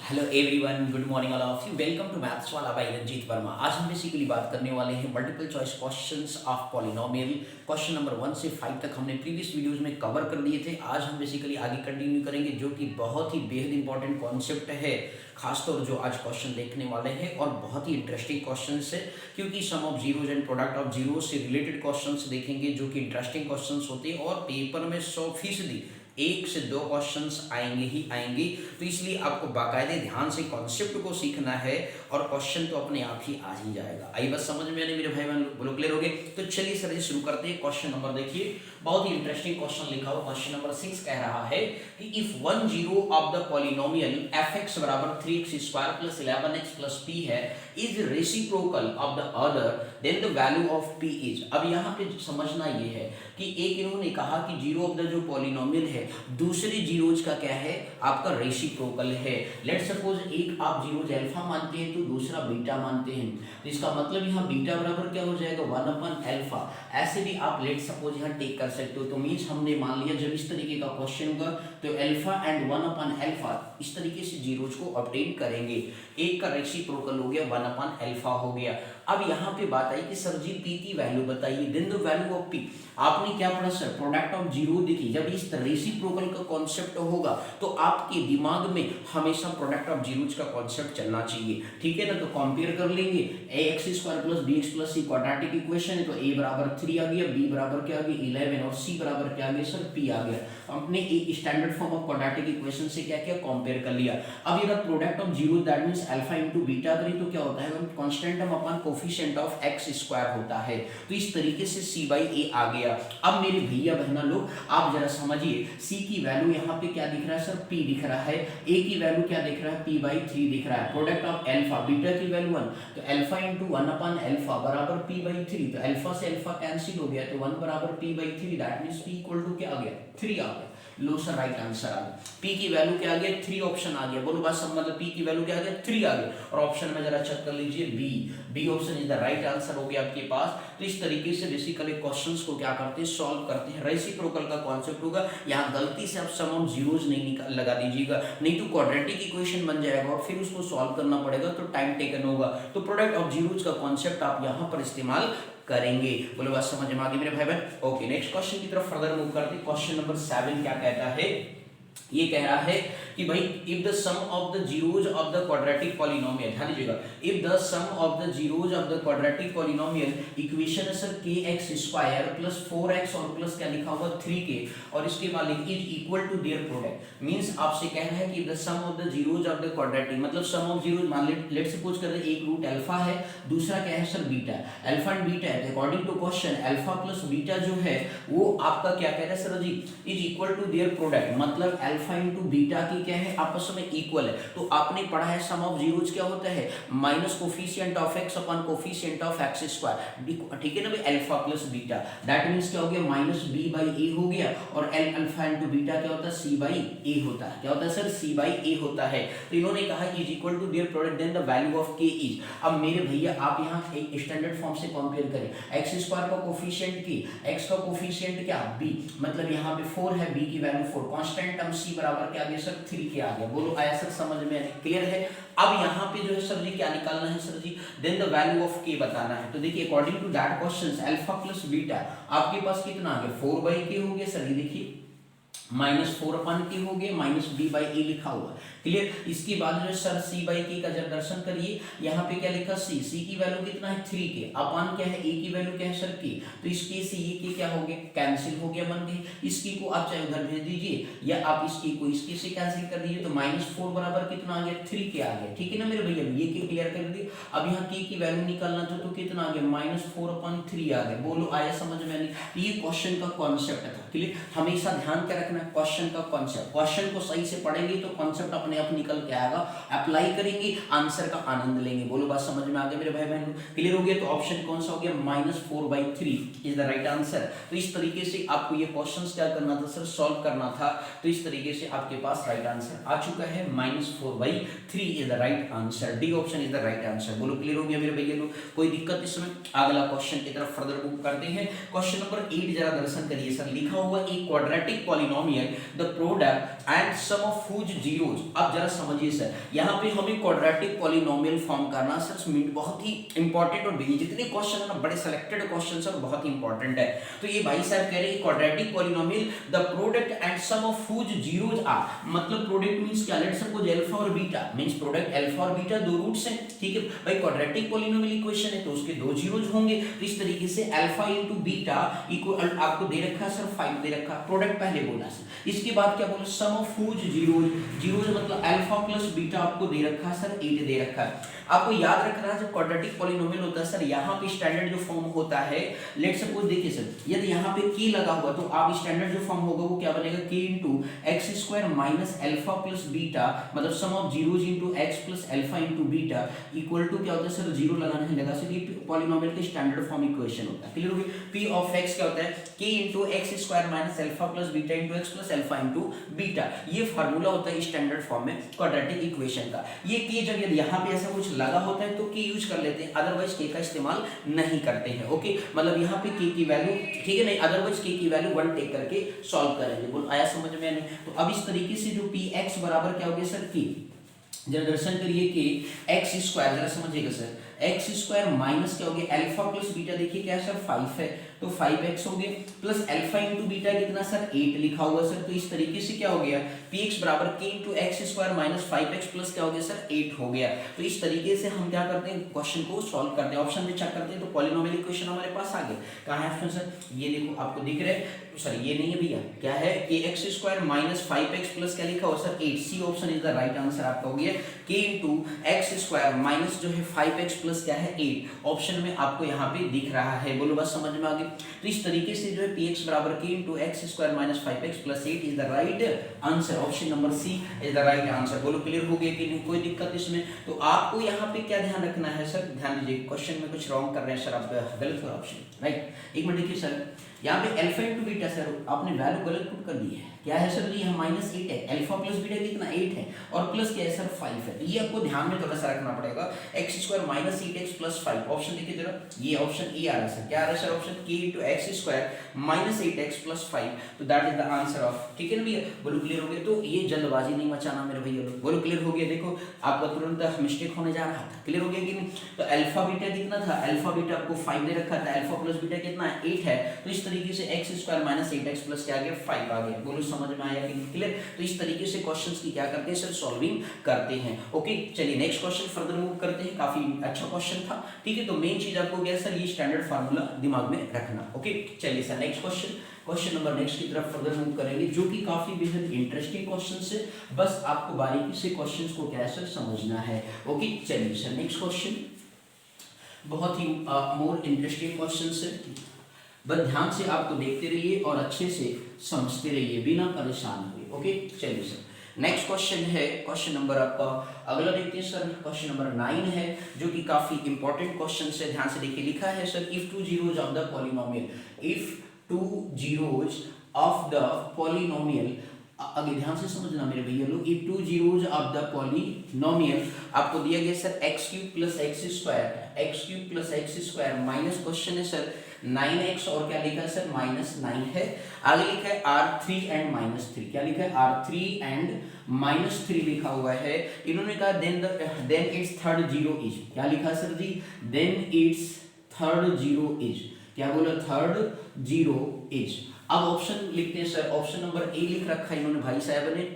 Hello everyone, good morning all of you. Welcome to maths वाला by Ranjit Verma. आज हम basically बात करने वाले हैं multiple choice questions of polynomial. Question number 1 से 5 तक हमने प्रीवियस वीडियोस में कवर कर लिए थे। आज हम बेसिकली आगे कंटिन्यू करेंगे, जो कि बहुत ही बेहद इंपॉर्टेंट कॉन्सेप्ट है, खासतौर जो आज क्वेश्चन देखने वाले हैं। और बहुत ही इंटरेस्टिंग क्वेश्चन है, क्योंकि sum of zeros and product of zero से रिलेटेड क्वेश्चन देखेंगे, जो कि इंटरेस्टिंग क्वेश्चन होते हैं और पेपर में 100% 1 से 2 क्वेश्चंस आएंगे ही आएंगे। तो इसलिए आपको बाकायदे ध्यान से कॉन्सेप्ट को सीखना है और क्वेश्चन तो अपने आप ही आ ही जाएगा। आई बस समझ में आने मेरे भाई बहन, बोलो क्लियर हो गए? तो चलिए सर शुरू करते हैं। क्वेश्चन नंबर देखिए, बहुत ही इंटरेस्टिंग क्वेश्चन लिखा हुआ। क्वेश्चन नंबर 6 कह रहा है कि if one zero of the polynomial fx बराबर 3x² + 11x + p है is reciprocal of the other, then the value of p is. अब यहाँ पे समझना ये है कि एक इन्होंने कहा कि जीरो ऑफ द जो पॉलिनोमियल है दूसरे जीरोज का क्या है, आपका रेसिप्रोकल है। लेट सपोज एक आप जीरोज अल्फा मानते हैं तो दूसरा बीटा मानते हैं, तो इसका मतलब यहाँ बीटा बराबर क्या हो जाएगा 1/अल्फा। ऐसे भी आप लेट सपोज यहाँ टेक कर सकते हो। तो मीन्स हमने मान लिया जब इस तरीके का क्वेश्चन होगा तो अल्फा एंड 1/अल्फा इस तरीके से जीरोज को ऑब्टेन करेंगे। एक का रेसिप्रोकल हो गया 1/अल्फा हो गया। अब यहाँ पे बात आई कि सर जी पी की वैल्यू बताइए, then the value of P. आपने क्या पढ़ा सर, प्रोडक्ट ऑफ जीरो देखिए। जब इस रेसिप्रोकल का कॉन्सेप्ट होगा तो आपके दिमाग में हमेशा प्रोडक्ट ऑफ जीरोज का कॉन्सेप्ट चलना चाहिए, ठीक है ना। तो कंपेयर कर लेंगे, ax² + bx + c quadratic equation है, तो a बराबर 3 आ गया, b बराबर क्या आ गया 11 और c बराबर क्या आ गया सर p आ गया। हमने एक standard form of quadratic equation से क्या किया, कंपेयर कर लिया। अब ये product of zero that means alpha into beta करें तो क्या होता है, constant term upon coefficient of x² होता है। तो इस तरीके से c/a आ गया। अब मेरे भैया बहना लोग आप जरा समझिए, c की वैल्यू यहाँ पे क्या दिख रहा है सर p दिख रहा है, a की वैल्यू क्या दिख रहा है p/3 दिख रहा है। प्रोडक्ट ऑफ अल्फा बीटा की वैल्यू 1, तो अल्फा इनटू 1/अल्फा बराबर p/3। तो अल्फा से अल्फा कैंसिल हो गया, तो 1 बराबर p/3 that means p equal to क्या आ गया 3 आ गया। लो सर राइट आंसर आ गया। p की वैल्यू क्या आ गया 3 ऑप्शन आ गया। बोलो बात सब, मतलब p की वैल्यू क्या आ गया 3 आ गया। और ऑप्शन में जरा चेक कर लीजिए B option is the right answer हो गया आपके पास। तो इस तरीके से बेसिकली क्वेश्चंस को क्या करते हैं, सॉल्व करते हैं। रेसिप्रोकल का कॉन्सेप्ट होगा, यहाँ गलती से आप सम ऑफ जीरोज नहीं लगा दीजिएगा, नहीं तो क्वाड्रेटिक इक्वेशन बन जाएगा और फिर उसको सॉल्व करना पड़ेगा तो टाइम टेकन होगा। तो प्रोडक्ट ऑफ जीरोज का कॉन्सेप्ट आप यहाँ पर इस्तेमाल करेंगे। बोलो बात समझ में आ गई मेरे भाई बहन? ओके, नेक्स्ट क्वेश्चन की तरफ फर्दर मूव करते हैं। क्वेश्चन नंबर 7 क्या कहता है, ये कह रहा है कि भाई if the sum of the zeros of the quadratic polynomial, ध्यान दीजिएगा, if the sum of the zeros of the quadratic polynomial equation है सर kx² + 4x और प्लस क्या लिखा होगा 3k और इसके बाद is equal to their product. Means आपसे कह रहा है कि the sum of the zeros of the quadratic, मतलब सम ऑफ जीरोज मान लेट सपोज करते हैं एक रूट अल्फा है, दूसरा क्या है sir beta, alpha and beta है। According to question alpha plus beta जो है वो आपका क्या कह रहा है सर जी is equal to their product, मतलब अल्फा इनटू बीटा की क्या है आपस में इक्वल है। तो आपने पढ़ा है सम ऑफ जीरोज क्या होता है minus coefficient of x upon coefficient of x², ठीक है ना भाई, alpha plus beta that means क्या हो गया -b/a हो गया। और अल्फा इनटू बीटा क्या होता है c/a होता है। क्या होता है सर c/a होता है। तो इन्होंने कहा is equal to their product, then the value of k is. अब मेरे भैया आप यहाँ एक स्टैंडर्ड फॉर्म से कंपेयर करें, x² का कोफिशिएंट k, x का कोफिशिएंट क्या b, मतलब यहाँ पे 4 है, b की वैल्यू 4, कांस्टेंट टर्म c बराबर क्या आ गया सर 3 के आ गया। बोलो आया सर समझ में, क्लियर है? अब यहाँ पे जो है सर जी क्या निकालना है sir ji, then the value of k बताना है। तो देखिए according to that question alpha plus beta आपके पास कितना आ गया 4/k हो गया सर, ये देखिए -4/k हो गया, -b/a लिखा हुआ, क्लियर। इसके बाद जो सर c/k का जब दर्शन करिए, यहाँ पे क्या लिखा c की वैल्यू कितना है 3k, अपान क्या है a की वैल्यू क्या है सर k, तो इस k से ये k क्या हो गया कैंसिल हो गया, बन गई। इस k को आप चाहे उधर भेज दीजिए या आप इस k को इस k से कैंसिल कर दीजिए, तो -4 बराबर कितना आ गया 3k आ गया, ठीक है ना मेरे भैया, ये k क्लियर कर दिए। अब यहाँ k की वैल्यू निकालना था तो कितना आ गया -4/3 आ गया। बोलो आया समझ में? नहीं, ये क्वेश्चन का कॉन्सेप्ट था, क्लियर। हमेशा ध्यान क्या रखना, क्वेश्चन का कॉन्सेप्ट, क्वेश्चन को सही से पढ़ेंगे तो कॉन्सेप्ट अपने आप निकल के आएगा, अप्लाई करेंगे आंसर का आनंद लेंगे। बोलो बात समझ में आ गया मेरे भाई बहन, क्लियर हो गया? तो ऑप्शन कौन सा हो गया -4/3 इज द राइट आंसर। तो इस तरीके से आपको ये क्वेश्चंस क्या करना था सर, सॉल्व करना था। तो इस तरीके से आपके पास राइट आंसर आ चुका है, -4/3 is the right answer, D option is the right answer. बोलो क्लियर हो गया मेरे भैया लोग? कोई दिक्कत इसमें? अगला क्वेश्चन की तरफ फर्दर मूव करते हैं। क्वेश्चन नंबर 8 जरा दर्शन करिए सर, लिखा हुआ एक quadratic polynomial the product and sum of whose zeros. अब जरा समझिए सर, यहाँ पे हमें क्वाड्रेटिक पॉलिनोमियल फॉर्म करना सर बहुत ही इंपॉर्टेंट और जितने क्वेश्चन है ना बड़े सेलेक्टेड क्वेश्चन सर बहुत ही इंपॉर्टेंट है। तो ये भाई साहब कह रहे हैं quadratic polynomial the product and sum of whose zeros are, मतलब प्रोडक्ट मींस क्या, लेट्स सपोज अल्फा और बीटा मींस प्रोडक्ट अल्फा और बीटा दो रूट्स हैं, ठीक है भाई। क्वाड्रेटिक पॉलिनोमियल इक्वेशन है तो उसके दो जीरोज होंगे, तो इस तरीके से अल्फा इनटू बीटा इक्वल आपको दे रखा है सर 5 दे रखा, प्रोडक्ट पहले बोला सर। इसके बाद क्या बोला, सम ऑफ हुज जीरोज, जीरोज मतलब अल्फा प्लस बीटा आपको दे रखा है सर 8 दे रखा है। आपको याद रखना है जब क्वाड्रेटिक पॉलिनोमियल होता है सर यहाँ पे स्टैंडर्ड जो फॉर्म होता है, लेट्स सपोज देखिए सर यदि यहाँ पे k लगा हुआ तो आप स्टैंडर्ड जो फॉर्म होगा वो क्या बनेगा, k into x square minus alpha plus beta, मतलब sum of zeros into x plus alpha into beta equal to क्या होता है सर, जीरो लगाना है लगा सर, ये पॉलिनोमियल का स्टैंडर्ड फॉर्म इक्वेशन होता है। क्लियर हो गया। p ऑफ x क्या होता है, k into x square minus alpha plus beta into x plus alpha into beta, ये फार्मूला होता है स्टैंडर्ड फॉर्म में क्वाड्रेटिक इक्वेशन का। ये k जब यदि यहाँ पे ऐसा कुछ लगा होता है तो k यूज कर लेते हैं, अदरवाइज k का इस्तेमाल नहीं करते हैं। ओके, मतलब यहाँ पे k की वैल्यू, ठीक है नहीं, अदरवाइज k की वैल्यू 1 टेक करके सॉल्व करेंगे। बोल आया समझ में नहीं? तो अब इस तरीके से जो px बराबर क्या हो गया सर, k जरा दर्शन करिए कि एक्स स्क्वायर, जरा समझिएगा सर, एक्स स्क्वायर माइनस क्या हो गया अल्फा प्लस बीटा, देखिए क्या सर 5 है तो 5x हो गया प्लस अल्फा इनटू बीटा कितना सर 8 लिखा हुआ सर। तो इस तरीके से क्या हो गया px बराबर k into x square minus 5x plus क्या हो गया सर 8 हो गया। तो इस तरीके से हम क्या करते हैं, क्वेश्चन को सॉल्व करते हैं, ऑप्शन में चेक करते हैं तो पॉलिनोमियल इक्वेशन हमारे पास आ गया। कहाँ है ऑप्शन सर, ये देखो आपको दिख रहा है सर, ये नहीं है भैया, क्या है kx square minus 5x plus क्या लिखा हुआ sir 8, C option is the right answer आपका हो गया। k into x square minus जो है 5x प्लस क्या है 8, ऑप्शन में आपको यहाँ पे दिख रहा है। बोलो बस समझ में आ गया। तो इस तरीके से जो है px बराबर k into x square minus 5x plus 8 is the right answer, option number C is the right answer. बोलो क्लियर हो गया कि नहीं, कोई दिक्कत इसमें? तो आपको यहाँ पे क्या ध्यान रखना है सर, ध्यान दीजिए क्वेश्चन में कुछ रॉन्ग कर रहे हैं सर, आप गलत हो ऑप्शन, राइट। एक मिनट देखिए सर, यहाँ पे अल्फा इनटू बीटा सर आपने वैल्यू गलत पुट कर दी है, क्या है सर जी, यहाँ -8 है, अल्फा प्लस बीटा कितना 8 है और प्लस क्या है सर 5 है। ये आपको ध्यान में थोड़ा सा रखना पड़ेगा। x square minus 8x plus 5, option देखिए जरा, ये ऑप्शन ए आ रहा है सर, क्या आ रहा है sir option k into x square minus 8x plus 5, तो that is the answer of, ठीक है ना भैया। बोलो क्लियर हो गया। तो ये जल्दबाजी नहीं मचाना मेरे भैया लोग, बोलो क्लियर हो गया। देखो आपका तुरंत मिस्टेक होने जा रहा था, क्लियर हो गया कि नहीं। तो अल्फा बीटा कितना था, अल्फा बीटा आपको 5 दे रखा था, अल्फा प्लस बीटा कितना है 8 है, तो इस तरीके से x square minus 8x plus क्या आ गया 5 आ गया। बोलो समझ में आया कि नहीं, क्लियर। तो इस तरीके से क्वेश्चंस की क्या करते हैं सर, सॉल्विंग करते हैं। ओके चलिए नेक्स्ट क्वेश्चन फर्दर मूव करते हैं, काफी अच्छा क्वेश्चन था, ठीक है। तो मेन चीज आपको क्या सर, ये स्टैंडर्ड फार्मूला दिमाग में रखना। ओके चलिए sir next question number next की तरफ फर्दर मूव करेंगे, जो कि काफी बेहद इंटरेस्टिंग क्वेश्चन है, बस आपको बारीकी से क्वेश्चंस को क्या सर समझना है। ओके चलिए सर नेक्स्ट क्वेश्चन बहुत ही मोर इंटरेस्टिंग क्वेश्चन है, बस ध्यान से आपको देखते रहिए और अच्छे से समझते रहिए बिना परेशान हुए। ओके चलिए सर नेक्स्ट क्वेश्चन है, क्वेश्चन नंबर आपका अगला देखते हैं सर, क्वेश्चन नंबर 9 है, जो कि काफी इंपॉर्टेंट क्वेश्चन है, ध्यान से देखिए। लिखा है sir, if two zeros of the polynomial, if two zeros of the polynomial, आगे ध्यान से समझना मेरे भैया लोग, if two zeros of the polynomial आपको दिया गया sir x cube plus x square, x cube plus x square minus question है सर 9x और क्या लिखा है सर -9 है, आगे लिखा है R3 एंड -3, क्या लिखा है R3 एंड -3 लिखा हुआ है। इन्होंने कहा then it's third zero is, क्या लिखा sir ji, then it's third zero is, क्या बोला थर्ड जीरो इज। अब ऑप्शन लिखते हैं सर, ऑप्शन नंबर ए लिख रखा है इन्होंने भाई साहब ने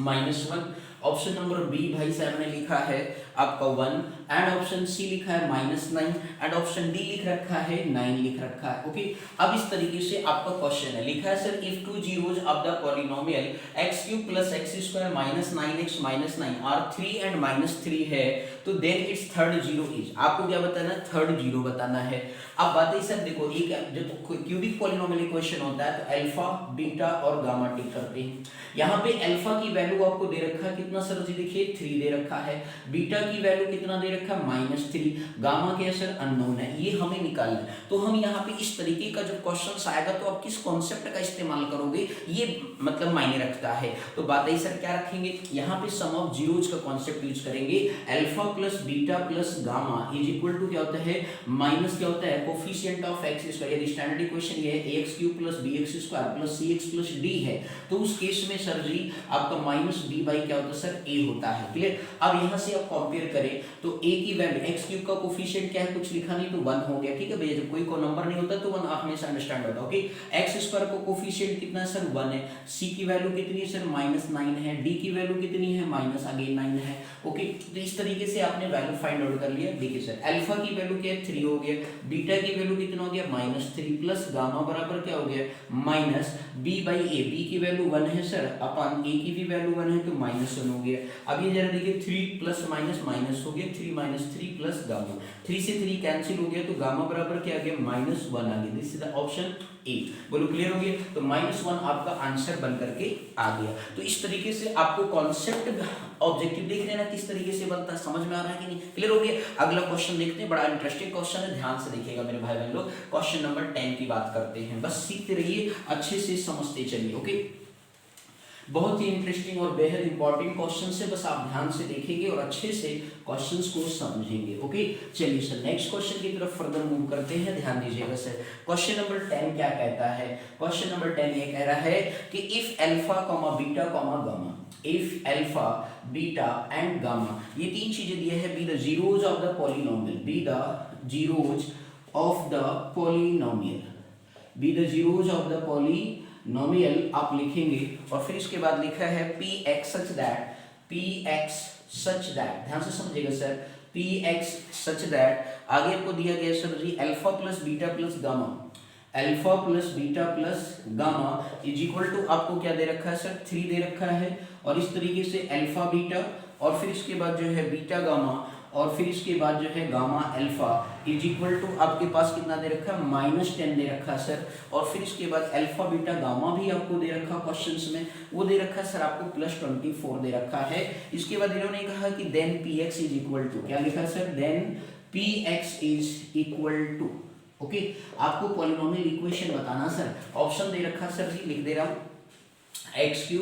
-1, ऑप्शन नंबर बी भाई साहब ने लिखा है आपका 1 एंड ऑप्शन सी लिखा है -9 एंड ऑप्शन डी लिख रखा है 9 लिख रखा है। ओके अब इस तरीके से आपका क्वेश्चन है, लिखा है sir if two zeros of the polynomial x cube plus x square minus 9x minus 9 R3 and -3 है, तो then it's third zero is, आपको क्या बताना है, थर्ड जीरो बताना है। अब बात है सर देखो, एक जब क्यूबिक पॉलिनोमियल इक्वेशन होता है तो अल्फा बीटा और गामा टेक करते हैं। यहाँ पे अल्फा की वैल्यू आपको दे रखा है कितना सर जी, देखिए 3 दे रखा है, बीटा की वैल्यू कितना दे रखा है -3, गामा के सर अननोन है, ये हमें निकालना है। तो हम यहाँ पे इस तरीके का जब क्वेश्चन आएगा तो आप किस कॉन्सेप्ट का इस्तेमाल करोगे, ये मतलब मायने रखता है। तो बात है सर क्या रखेंगे, यहाँ पे सम ऑफ जीरोज का कॉन्सेप्ट यूज करेंगे, alpha plus beta plus gamma is equal to क्या होता है, माइनस क्या होता है, कोफिशिएंट ऑफ एक्स स्क्वायर। यदि स्टैंडर्ड इक्वेशन ये है ax cube plus bx square plus cx plus d है, तो उस केस में सर जी आपका माइनस b बाई क्या होता है सर, a होता है। क्लियर। अब यहाँ से आप कंपेयर करें तो a की वैल्यू x क्यूब का कोफिशिएंट क्या है, कुछ लिखा नहीं तो 1 हो गया। ठीक है भैया, जब कोई को नंबर नहीं होता तो 1 हमेशा अंडरस्टैंड होता है। ओके, x स्क्वायर का कोफिशिएंट कितना है सर, 1 है, c की वैल्यू कितनी है सर, -9 है, d की वैल्यू कितनी है, माइनस अगेन 9 है। ओके, तो इस तरीके से आपने वैल्यू फाइंड आउट कर लिया। देखिए सर, अल्फा की वैल्यू क्या है, 3 हो गया, बीटा की वैल्यू कितना हो गया, -3 प्लस गामा बराबर क्या हो गया, minus b by a, b की वैल्यू 1 है सर, अपन a की भी वैल्यू 1 है तो -1 हो गया। अब ये जरा देखिए 3 प्लस माइनस माइनस हो गया, 3 माइनस 3 प्लस गामा, 3 से 3 कैंसिल हो गया तो गामा बराबर क्या आ गया, -1 आ गया। This is the option A. बोलो क्लियर हो गया, तो -1 आपका आंसर बन करके आ गया। तो इस तरीके से आपको कॉन्सेप्ट ऑब्जेक्टिव देख रहे हैं ना किस तरीके से बनता है, समझ में आ रहा है कि नहीं, क्लियर हो गया। अगला क्वेश्चन देखते हैं, बड़ा इंटरेस्टिंग क्वेश्चन है, ध्यान से देखिएगा मेरे भाई बहन लोग। क्वेश्चन नंबर 10 की बात करते हैं, बस सीखते रहिए, अच्छे से समझते चलिए। ओके, बहुत ही इंटरेस्टिंग और बेहद इंपॉर्टेंट क्वेश्चन है, बस आप ध्यान से देखेंगे और अच्छे से क्वेश्चंस को समझेंगे। ओके, चलिए सर नेक्स्ट क्वेश्चन की तरफ फर्दर मूव करते हैं, ध्यान दीजिएगा सर। क्वेश्चन नंबर 10 क्या कहता है, क्वेश्चन नंबर 10 ये कह रहा है कि if alpha comma beta comma gamma, if alpha beta and gamma, ये तीन चीजें दिए हैं, B the zeros of the polynomial, B the zeros of the polynomial, B the zeros of the polynomial आप लिखेंगे और फिर इसके बाद लिखा है px such that, px such that, ध्यान से समझिएगा सर, px such that, आगे आपको दिया गया sir ji alpha plus beta plus gamma, alpha plus beta plus gamma is equal to आपको क्या दे रखा है सर, 3 दे रखा है, और इस तरीके से अल्फा बीटा और फिर इसके बाद जो है बीटा गामा और फिर इसके बाद जो है gamma alpha is equal to आपके पास कितना दे रखा है, -10 दे रखा है सर, और फिर इसके बाद अल्फा बीटा गामा भी आपको दे रखा क्वेश्चंस में, वो दे रखा है सर आपको +24 दे रखा है। इसके बाद इन्होंने कहा कि then px is equal to, क्या लिखा है sir, then px is equal to, okay, आपको पॉलिनोमियल इक्वेशन बताना सर, ऑप्शन दे रखा सर जी, लिख दे रहा हूं x³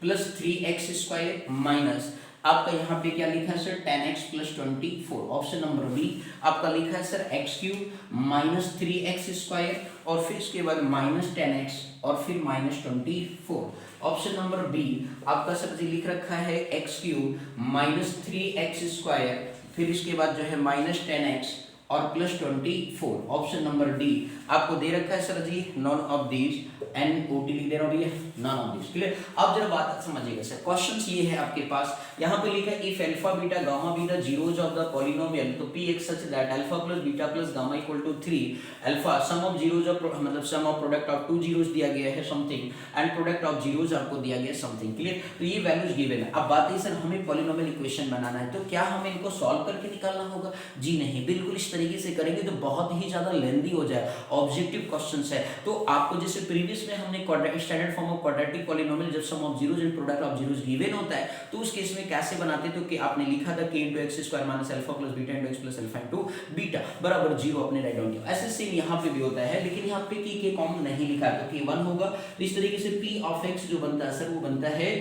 plus 3x square minus आपका यहाँ पे क्या लिखा है sir, 10x plus 24, option number B आपका लिखा है sir x³ minus 3x square और फिर इसके बाद -10x और फिर -24, ऑप्शन नंबर बी आपका सर जी लिख रखा है x³ माइनस 3x स्क्वायर फिर इसके बाद जो है -10x और +24, ऑप्शन नंबर डी आपको दे रखा है sir ji none of these, NOT लिख दे रहा हूं भैया, नॉन ऑफ दीज, क्लियर। अब जरा बात समझिएगा सर, क्वेश्चंस ये है आपके पास, यहाँ पे लिखा है if alpha beta gamma be the zeros of the polynomial, तो px such that alpha plus beta plus gamma equal to 3, alpha sum of zeros of मतलब sum of product of two zeros दिया गया है something and product of zeros आपको दिया गया something, clear. तो ये वैल्यूज गिवन है। अब बात है सर हमें पॉलिनोमियल इक्वेशन बनाना है, तो क्या हमें इनको सॉल्व करके निकालना होगा? जी नहीं, बिल्कुल इस तरीके से करेंगे तो बहुत ही ज्यादा लेंथी हो जाए, ऑब्जेक्टिव क्वेश्चंस है। तो आपको जैसे प्रीवियस में हमने standard form of quadratic polynomial जब sum of zeros and product of zeros given होता है तो उस केस में कैसे बनाते हैं, तो कि आपने लिखा था k × x² minus alpha plus beta × x plus alpha × beta बराबर 0 अपने राइट डाउन किया। ऐसे सेम यहाँ पे भी होता है, लेकिन यहाँ पे k कॉमन नहीं लिखा है तो k1 होगा। तो इस तरीके से p ऑफ x जो बनता है सर वो बनता है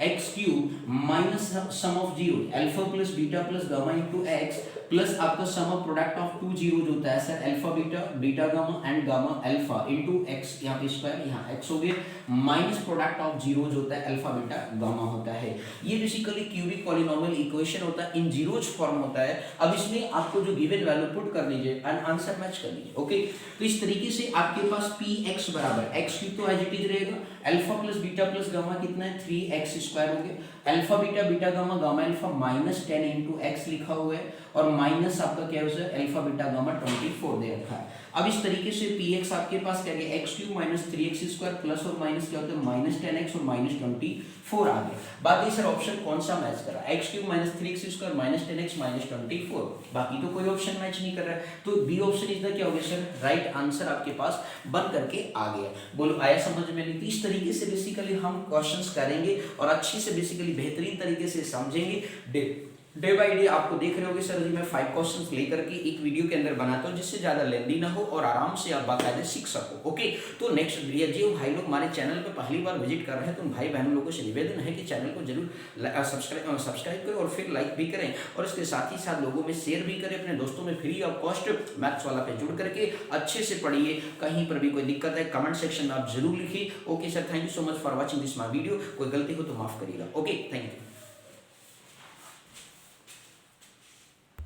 x³ minus sum of zero alpha plus beta plus gamma into x plus आपका sum of product of two zeros होता है sir alpha beta beta gamma and gamma alpha into x, यहाँ पे स्क्वायर यहाँ x हो गया, minus product of zeros होता है अल्फा बीटा गामा होता है। ये बेसिकली क्यूबिक पॉलिनोमियल इक्वेशन होता है, इन जीरोज फॉर्म होता है। अब इसमें आपको जो गिवन वैल्यू पुट कर दीजिए एंड आंसर मैच कर दीजिए, ओके। तो इस तरीके से आपके पास px बराबर x³ तो एज इट इज रहेगा, alpha plus beta plus gamma कितना है 3x² हो गया, alpha beta beta gamma gamma alpha -10 × x लिखा हुआ है और माइनस आपका क्या है अल्फा बीटा गामा 24 दे रखा है। अब इस तरीके से px आपके पास क्या गया x cube minus 3x square plus और माइनस क्या होता है माइनस 10x और माइनस 24 आ गया। बात ये सर ऑप्शन कौन सा मैच कर रहा है, x cube minus 3x square minus 10x minus 24, बाकी तो कोई ऑप्शन मैच नहीं कर रहा है, तो बी ऑप्शन इज द क्या हो गया सर राइट आंसर आपके पास बन करके आ गया। बोलो आया समझ में? नहीं तो इस तरीके से बेसिकली हम क्वेश्चंस करेंगे और अच्छी से बेसिकली बेहतरीन तरीके से समझेंगे। डे बाय डे आपको देख रहे होगे सर जी मैं 5 क्वेश्चंस लेकर के एक वीडियो के अंदर बनाता हूँ जिससे ज़्यादा लेंदी ना हो और आराम से आप बाकायदे सीख सको। ओके, तो नेक्स्ट जो भाई लोग हमारे चैनल पे पहली बार विजिट कर रहे हैं तो उन भाई बहन लोगों से निवेदन है कि चैनल को जरूर सब्सक्राइब करें और फिर लाइक भी करें और इसके साथ ही साथ लोगों में शेयर भी करें अपने दोस्तों में, फ्री ऑफ कॉस्ट मैथ्स वाला पे जुड़ करके अच्छे से पढ़िए। कहीं पर भी कोई दिक्कत है कमेंट सेक्शन में आप जरूर लिखिए। Okay sir, thank you so much for watching this my video. कोई गलती हो तो माफ करिएगा। Okay, thank you.